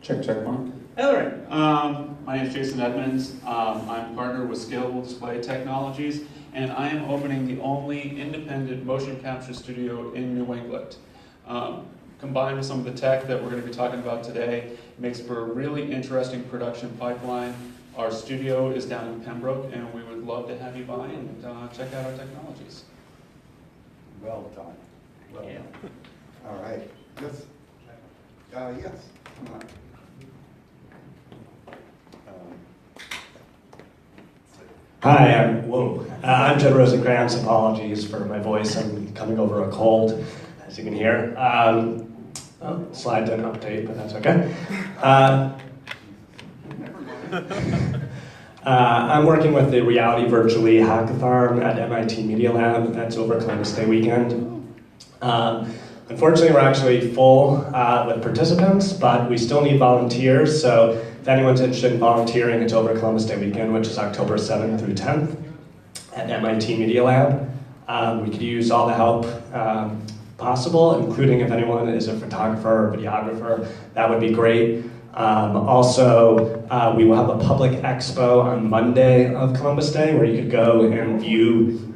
Check one. All right. My name is Jason Edmonds. I'm partnered with Scalable Display Technologies, and I am opening the only independent motion capture studio in New England. Combined with some of the tech that we're going to be talking about today, it makes for a really interesting production pipeline. Our studio is down in Pembroke, and we would love to have you by and check out our technologies. Well done. Well done. All right. Yes. Yes. Come on. Hi, I'm Jed Rosenkrantz. Apologies for my voice. I'm coming over a cold, as you can hear. Slide didn't update, but that's okay. I'm working with the Reality Virtually Hackathon at MIT Media Lab. That's over Columbus Day weekend. Unfortunately, we're actually full with participants, but we still need volunteers. So if anyone's interested in volunteering, it's over Columbus Day weekend, which is October 7th through 10th at MIT Media Lab. We could use all the help possible, including if anyone is a photographer or videographer, that would be great. Also, we will have a public expo on Monday of Columbus Day where you could go and view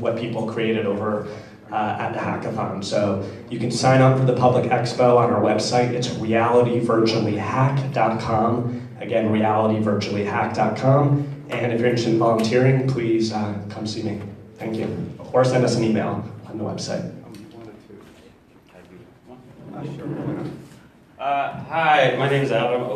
what people created over at the hackathon. So you can sign up for the public expo on our website. It's realityvirtuallyhack.com. Again, realityvirtuallyhack.com. And if you're interested in volunteering, please come see me. Thank you. Or send us an email on the website. Hi, my name is Adam.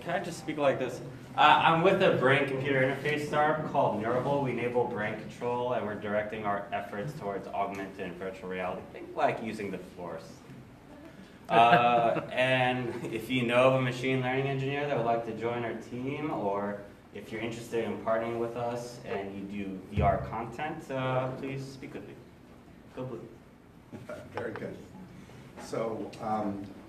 Can I just speak like this? I'm with a brain-computer interface startup called Neurable. We enable brain control, and we're directing our efforts towards augmented and virtual reality. Think like using the Force. And if you know of a machine learning engineer that would like to join our team, or if you're interested in partnering with us and you do VR content, please speak with me. Go Blue. Very good. So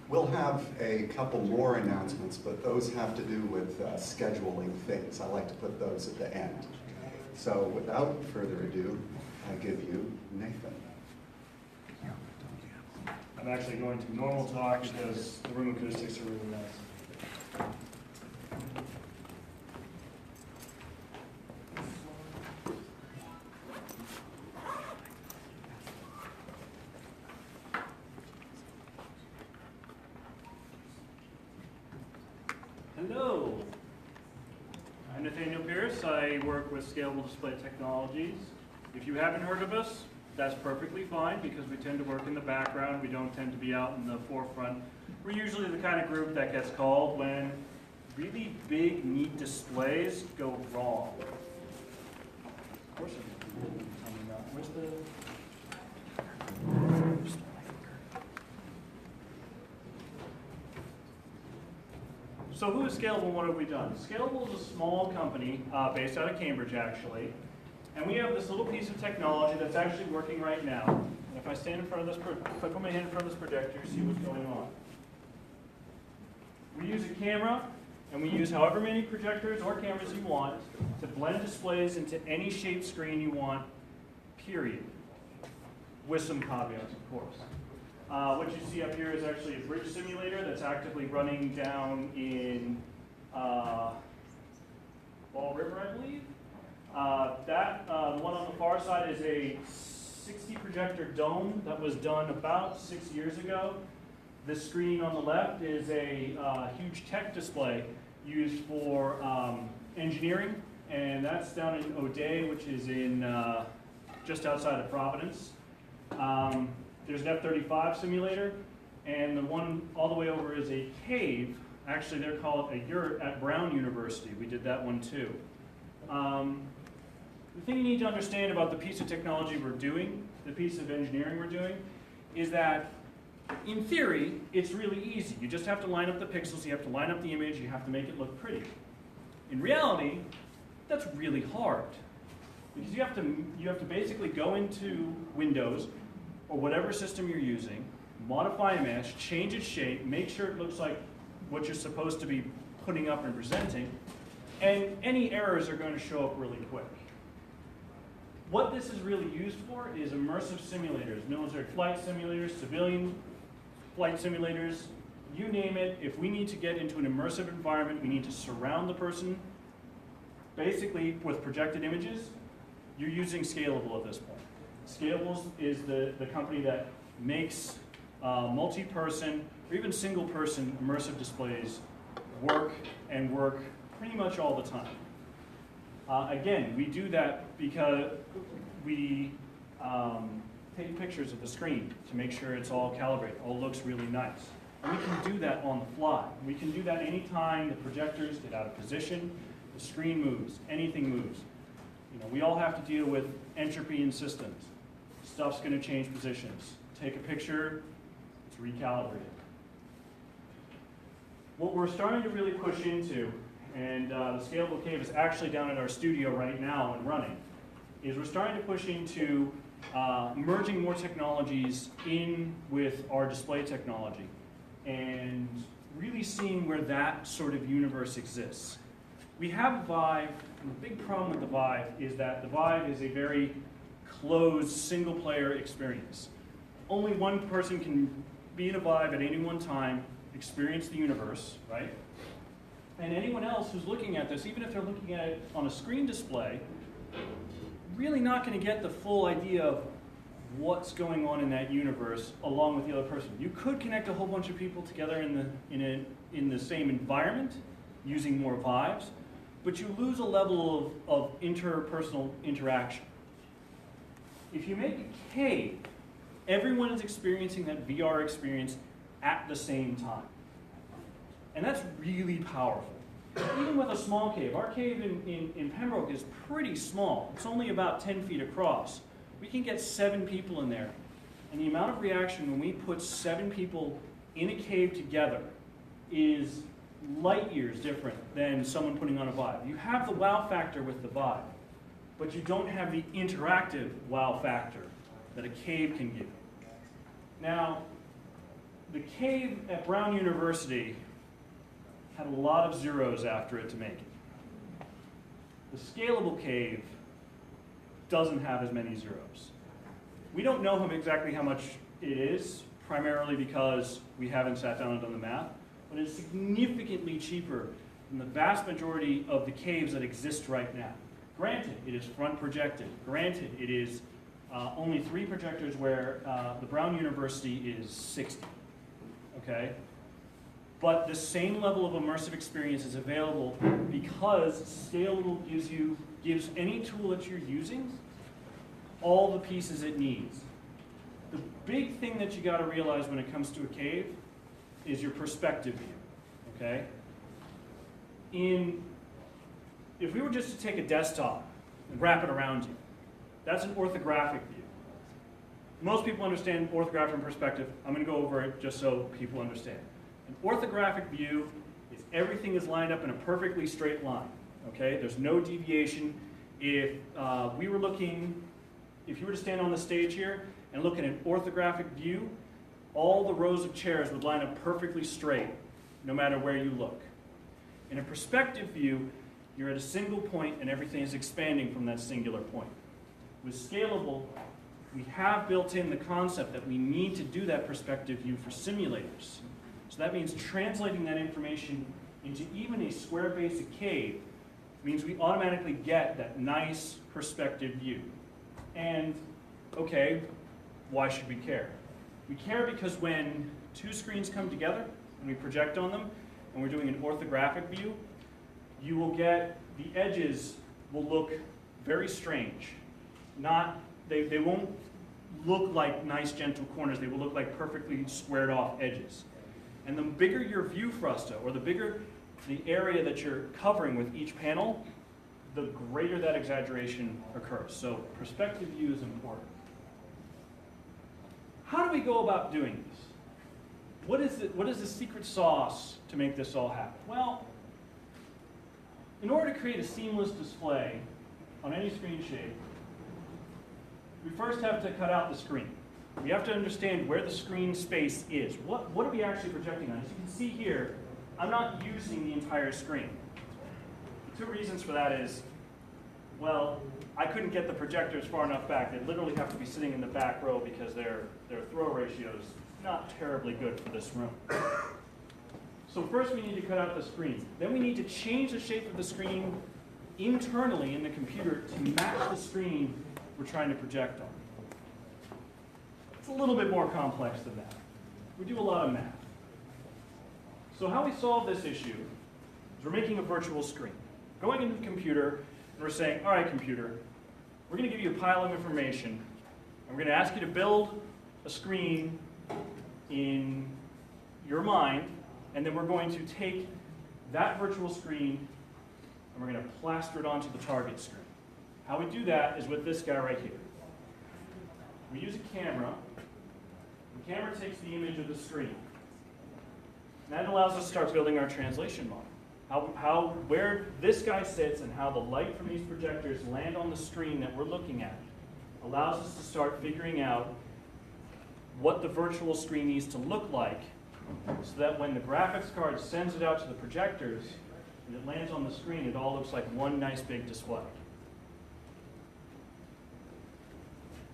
we'll have a couple more announcements, but those have to do with scheduling things. I like to put those at the end. So without further ado, I give you Nathan. I'm actually going to normal talk because the room acoustics are really nice. Hello, I'm Nathaniel Pierce. I work with Scalable Display Technologies. If you haven't heard of us, that's perfectly fine because we tend to work in the background. We don't tend to be out in the forefront. We're usually the kind of group that gets called when really big, neat displays go wrong. Of course, where's the... So who is Scalable and what have we done? Scalable is a small company based out of Cambridge, actually. And we have this little piece of technology that's actually working right now. And if I stand in front of this, if I put my hand in front of this projector, see what's going on. We use a camera, and we use however many projectors or cameras you want to blend displays into any shaped screen you want, period. With some caveats, of course. What you see up here is actually a bridge simulator that's actively running down in Ball River, I believe. The one on the far side is a 60 projector dome that was done about 6 years ago. This screen on the left is a huge tech display used for engineering, and that's down in O'Day, which is in just outside of Providence. There's an F-35 simulator, and the one all the way over is a cave. Actually, they're called a yurt at Brown University. We did that one too. The thing you need to understand about the piece of technology we're doing, the piece of engineering we're doing, is that in theory, it's really easy. You just have to line up the pixels, you have to line up the image, you have to make it look pretty. In reality, that's really hard. Because you have to basically go into Windows, or whatever system you're using, modify a mesh, change its shape, make sure it looks like what you're supposed to be putting up and presenting, and any errors are going to show up really quick. What this is really used for is immersive simulators, military flight simulators, civilian flight simulators, you name it. If we need to get into an immersive environment, we need to surround the person, basically with projected images, you're using Scalable at this point. Scalable is the company that makes multi-person or even single-person immersive displays work pretty much all the time. Again, we do that because we take pictures of the screen to make sure it's all calibrated, all looks really nice. And we can do that on the fly. We can do that anytime the projectors get out of position, the screen moves, anything moves. You know, we all have to deal with entropy in systems. Stuff's going to change positions. Take a picture, it's recalibrated. What we're starting to really push into, and the Scalable Cave is actually down at our studio right now and running, is we're starting to push into merging more technologies in with our display technology and really seeing where that sort of universe exists. We have Vive, and the big problem with the Vive is that the Vive is a very closed, single-player experience. Only one person can be in a Vive at any one time, experience the universe, right? And anyone else who's looking at this, even if they're looking at it on a screen display, really not going to get the full idea of what's going on in that universe along with the other person. You could connect a whole bunch of people together in the same environment using more Vives, but you lose a level of interpersonal interaction. If you make a cave, everyone is experiencing that VR experience at the same time. And that's really powerful. Even with a small cave, our cave in Pembroke is pretty small. It's only about 10 feet across. We can get 7 people in there. And the amount of reaction when we put 7 people in a cave together is light years different than someone putting on a Vive. You have the wow factor with the Vive, but you don't have the interactive wow factor that a cave can give. Now, the cave at Brown University had a lot of zeros after it to make it. The Scalable Cave doesn't have as many zeros. We don't know exactly how much it is, primarily because we haven't sat down and done the math, but it's significantly cheaper than the vast majority of the caves that exist right now. Granted, it is front projected. Granted, it is only 3 projectors where the Brown University is 60, okay? But the same level of immersive experience is available because Scalable gives any tool that you're using all the pieces it needs. The big thing that you got to realize when it comes to a cave is your perspective view, okay? If we were just to take a desktop and wrap it around you, that's an orthographic view. Most people understand orthographic and perspective. I'm going to go over it just so people understand. An orthographic view is everything is lined up in a perfectly straight line, okay? There's no deviation. If you were to stand on the stage here and look at an orthographic view, all the rows of chairs would line up perfectly straight, no matter where you look. In a perspective view, you're at a single point and everything is expanding from that singular point. With Scalable, we have built in the concept that we need to do that perspective view for simulators. So that means translating that information into even a square basic cave means we automatically get that nice perspective view. And, okay, why should we care? We care because when 2 screens come together and we project on them and we're doing an orthographic view, you will get the edges will look very strange. They won't look like nice gentle corners, they will look like perfectly squared off edges. And the bigger your view frusta, or the bigger the area that you're covering with each panel, the greater that exaggeration occurs. So perspective view is important. How do we go about doing this? What is the secret sauce to make this all happen? Well, in order to create a seamless display on any screen shape, we first have to cut out the screen. We have to understand where the screen space is. What are we actually projecting on? As you can see here, I'm not using the entire screen. 2 reasons for that is, well, I couldn't get the projectors far enough back. They literally have to be sitting in the back row because their throw ratio is not terribly good for this room. So first we need to cut out the screen. Then we need to change the shape of the screen internally in the computer to match the screen we're trying to project on. It's a little bit more complex than that. We do a lot of math. So how we solve this issue is we're making a virtual screen. Going into the computer, and we're saying, all right, computer, we're going to give you a pile of information, and we're going to ask you to build a screen in your mind, and then we're going to take that virtual screen and we're going to plaster it onto the target screen. How we do that is with this guy right here. We use a camera. The camera takes the image of the screen. And that allows us to start building our translation model. Where this guy sits and how the light from these projectors land on the screen that we're looking at allows us to start figuring out what the virtual screen needs to look like so that when the graphics card sends it out to the projectors and it lands on the screen, it all looks like one nice big display.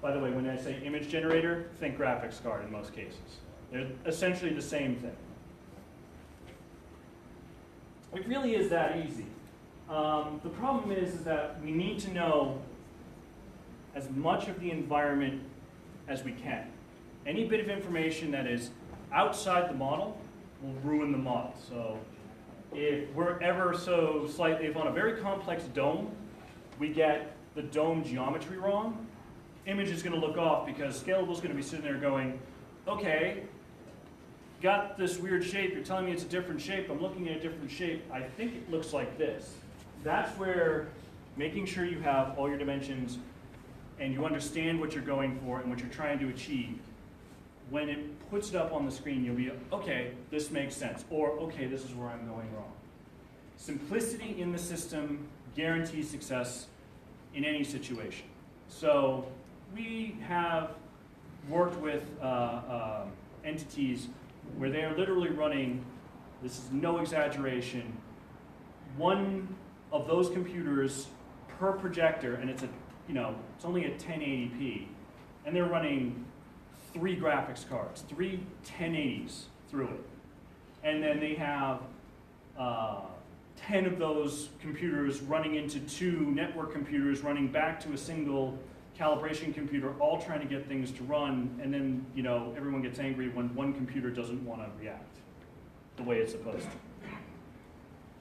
By the way, when I say image generator, think graphics card in most cases. They're essentially the same thing. It really is that easy. The problem is that we need to know as much of the environment as we can. Any bit of information that is outside the model will ruin the model. So if we're ever so slightly, if on a very complex dome, we get the dome geometry wrong, image is going to look off because Scalable is going to be sitting there going, okay, got this weird shape, you're telling me it's a different shape, I'm looking at a different shape, I think it looks like this. That's where making sure you have all your dimensions and you understand what you're going for and what you're trying to achieve. When it puts it up on the screen, you'll be, okay, this makes sense, or okay, this is where I'm going wrong. Simplicity in the system guarantees success in any situation. So we have worked with entities where they are literally running, this is no exaggeration, one of those computers per projector, and it's it's only at 1080p, and they're running 3 graphics cards, 3 1080s through it. And then they have 10 of those computers running into 2 network computers running back to a single calibration computer, all trying to get things to run, and then everyone gets angry when one computer doesn't want to react the way it's supposed to.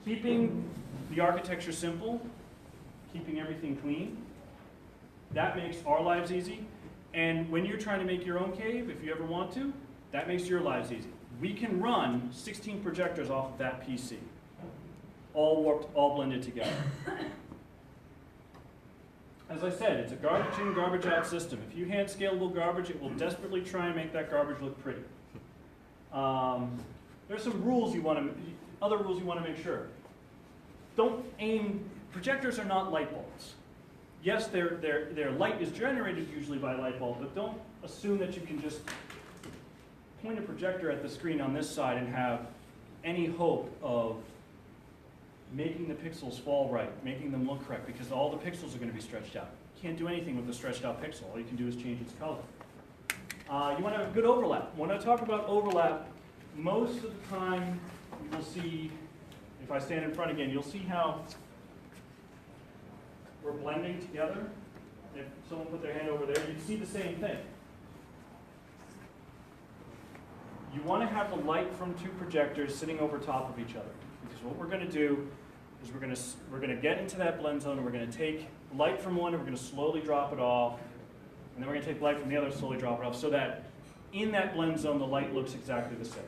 Keeping the architecture simple, keeping everything clean, that makes our lives easy. And when you're trying to make your own cave, if you ever want to, that makes your lives easy. We can run 16 projectors off of that PC, all warped, all blended together. As I said, it's a garbage in, garbage out system. If you hand scalable garbage, it will desperately try and make that garbage look pretty. There's some rules other rules you want to make sure. Don't aim, projectors are not light bulbs. Yes, their light is generated usually by a light bulb, but don't assume that you can just point a projector at the screen on this side and have any hope of making the pixels fall right, making them look correct, because all the pixels are going to be stretched out. You can't do anything with a stretched out pixel. All you can do is change its color. You want to have a good overlap. When I talk about overlap, most of the time you will see, if I stand in front again, you'll see how we're blending together. If someone put their hand over there, you'd see the same thing. You want to have the light from 2 projectors sitting over top of each other. Because what we're going to do is we're going to get into that blend zone, and we're going to take light from one, and we're going to slowly drop it off, and then we're going to take light from the other and slowly drop it off, so that in that blend zone, the light looks exactly the same.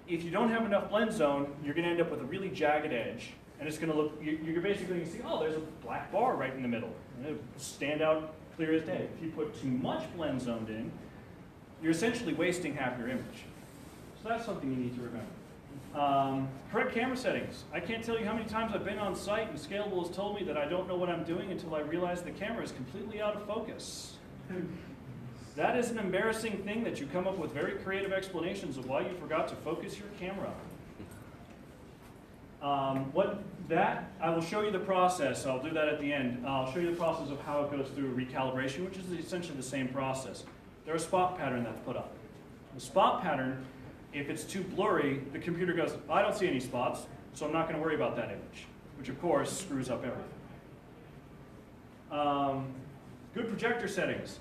If you don't have enough blend zone, you're going to end up with a really jagged edge, and it's going to look, you're basically going to see, oh, there's a black bar right in the middle. And it'll stand out clear as day. If you put too much blend zoned in, you're essentially wasting half your image. So that's something you need to remember. Correct camera settings. I can't tell you how many times I've been on site and Scalable has told me that I don't know what I'm doing until I realize the camera is completely out of focus. That is an embarrassing thing that you come up with very creative explanations of why you forgot to focus your camera. I will show you the process. I'll do that at the end. I'll show you the process of how it goes through recalibration, which is essentially the same process. There's a spot pattern that's put up. The spot pattern If it's too blurry, the computer goes, I don't see any spots, so I'm not going to worry about that image, which of course screws up everything. Good projector settings.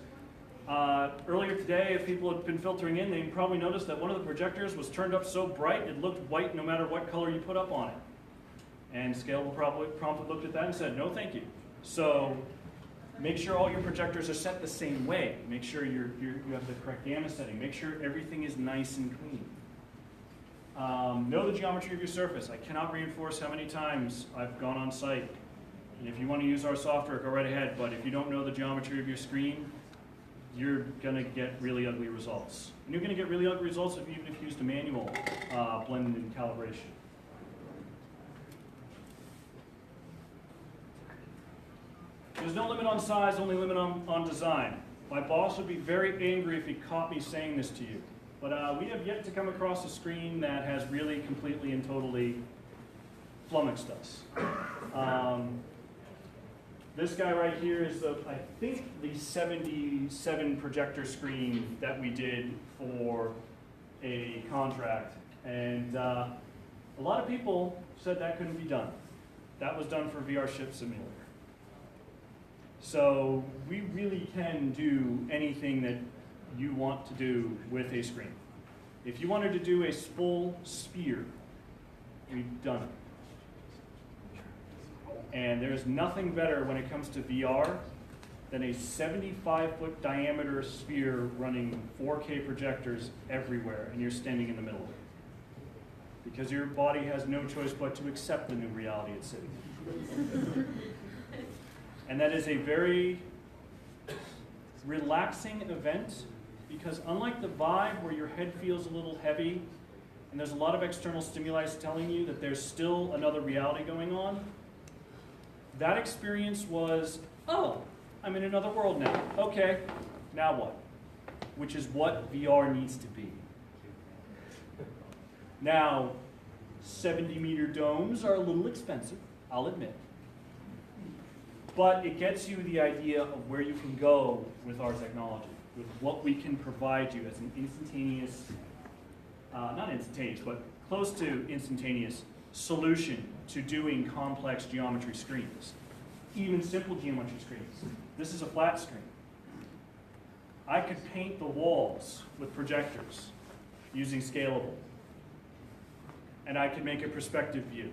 Earlier today, if people had been filtering in, they probably noticed that one of the projectors was turned up so bright it looked white no matter what color you put up on it. And Scalable promptly looked at that and said, no thank you. So make sure all your projectors are set the same way. Make sure you have the correct gamma setting. Make sure everything is nice and clean. Know the geometry of your surface. I cannot reinforce how many times I've gone on site. And if you want to use our software, go right ahead. But if you don't know the geometry of your screen, you're going to get really ugly results. And you're going to get really ugly results even if you used a manual Blendin calibration. There's no limit on size, only limit on design. My boss would be very angry if he caught me saying this to you. But we have yet to come across a screen that has really completely and totally flummoxed us. This guy right here is, I think, the 77 projector screen that we did for a contract. And a lot of people said that couldn't be done. That was done for VR Ship Simulator. So we really can do anything that you want to do with a screen. If you wanted to do a full sphere, we've done it. And there's nothing better when it comes to VR than a 75-foot diameter sphere running 4K projectors everywhere, and you're standing in the middle of it. Because your body has no choice but to accept the new reality it's sitting in. And that is a very relaxing event, because unlike the Vive, where your head feels a little heavy, and there's a lot of external stimuli telling you that there's still another reality going on, that experience was, oh, I'm in another world now. Okay, now what? Which is what VR needs to be. Now, 70-meter domes are a little expensive, I'll admit. But it gets you the idea of where you can go with our technology, with what we can provide you as an instantaneous, not instantaneous, but close to instantaneous solution to doing complex geometry screens, even simple geometry screens. This is a flat screen. I could paint the walls with projectors using Scalable, and I could make a perspective view.